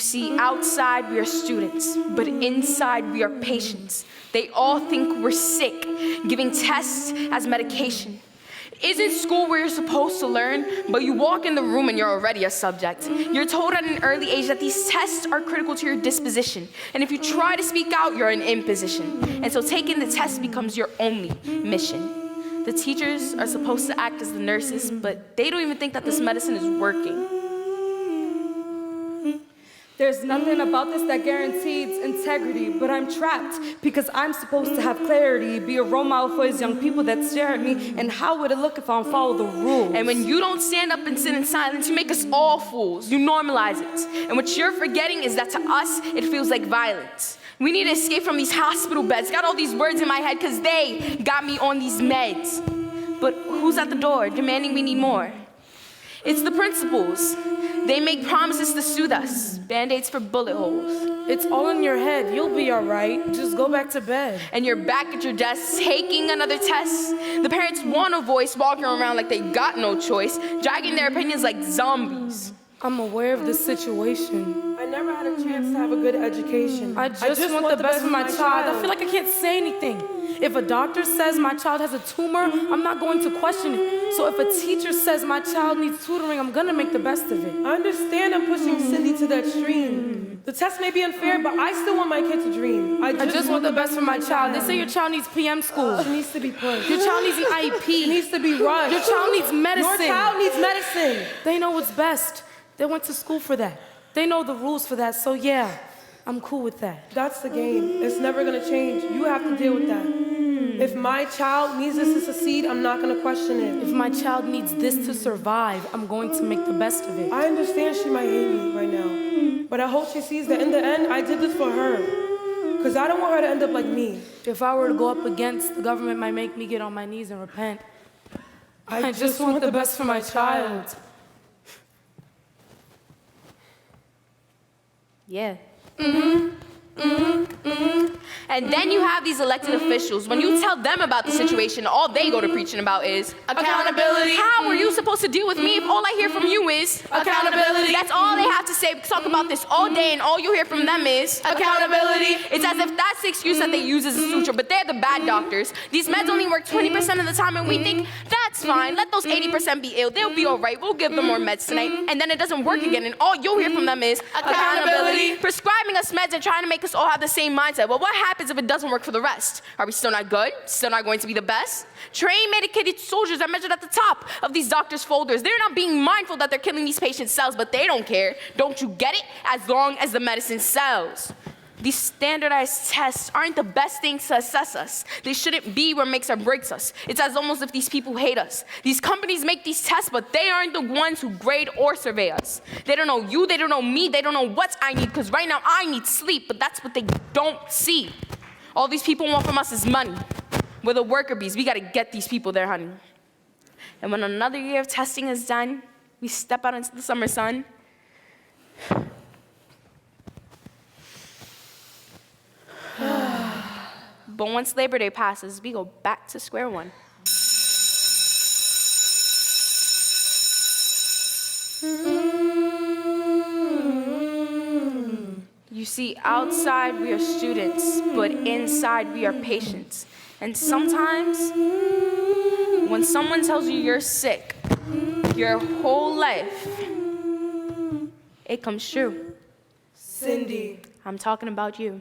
see, outside we are students, but inside we are patients. They all think we're sick, giving tests as medication. Isn't school where you're supposed to learn, but you walk in the room and you're already a subject? You're told at an early age that these tests are critical to your disposition, and if you try to speak out, you're in imposition. And so taking the test becomes your only mission. The teachers are supposed to act as the nurses, but they don't even think that this medicine is working. There's nothing about this that guarantees integrity, but I'm trapped because I'm supposed to have clarity, be a role model for these young people that stare at me, and how would it look if I don't follow the rules? And when you don't stand up and sit in silence, you make us all fools. You normalize it. And what you're forgetting is that to us, it feels like violence. We need to escape from these hospital beds. Got all these words in my head because they got me on these meds. But who's at the door demanding we need more? It's the principals. They make promises to soothe us, band-aids for bullet holes. It's all in your head. You'll be all right. Just go back to bed. And you're back at your desk taking another test. The parents want a voice, walking around like they got no choice, dragging their opinions like zombies. I'm aware of this situation. I never had a chance to have a good education. I just want the best for my child. I feel like I can't say anything. If a doctor says my child has a tumor, I'm not going to question it. So if a teacher says my child needs tutoring, I'm gonna make the best of it. I understand I'm pushing Cindy to the extreme. The test may be unfair, but I still want my kid to dream. I just want the best for my child. They say your child needs PM school. She needs to be pushed. Your child needs an IEP. She needs to be rushed. Your child needs medicine. Your child needs medicine. They know what's best. They went to school for that. They know the rules for that, so yeah, I'm cool with that. That's the game. It's never gonna change. You have to deal with that. If my child needs this to succeed, I'm not gonna question it. If my child needs this to survive, I'm going to make the best of it. I understand she might hate me right now, but I hope she sees that in the end, I did this for her. Because I don't want her to end up like me. If I were to go up against the government, might make me get on my knees and repent. I just want the best for my child. Yeah. And then you have these elected officials. When you tell them about the situation, all they go to preaching about is accountability. How are you supposed to deal with me if all I hear from you is accountability? That's all they have to say. We talk about this all day and all you hear from them is accountability. It's as if that's the excuse that they use as a suture, but they're the bad doctors. These meds only work 20% of the time and we think, that's fine, let those 80% be ill. They'll be all right, we'll give them more meds tonight. And then it doesn't work again and all you'll hear from them is accountability. Prescribing us meds and trying to make us all have the same mindset. Well, what happens if it doesn't work for the rest? Are we still not good? Still not going to be the best? Trained, medicated soldiers are measured at the top of these doctors' folders. They're not being mindful that they're killing these patients' cells, but they don't care. Don't you get it? As long as the medicine sells. These standardized tests aren't the best things to assess us. They shouldn't be what makes or breaks us. It's as almost if these people hate us. These companies make these tests, but they aren't the ones who grade or survey us. They don't know you, they don't know me, they don't know what I need, because right now I need sleep, but that's what they don't see. All these people want from us is money. We're the worker bees. We gotta get these people their honey. And when another year of testing is done, we step out into the summer sun. But once Labor Day passes, we go back to square one. You see, outside we are students, but inside we are patients. And sometimes, when someone tells you you're sick, your whole life, it comes true. Cindy. I'm talking about you.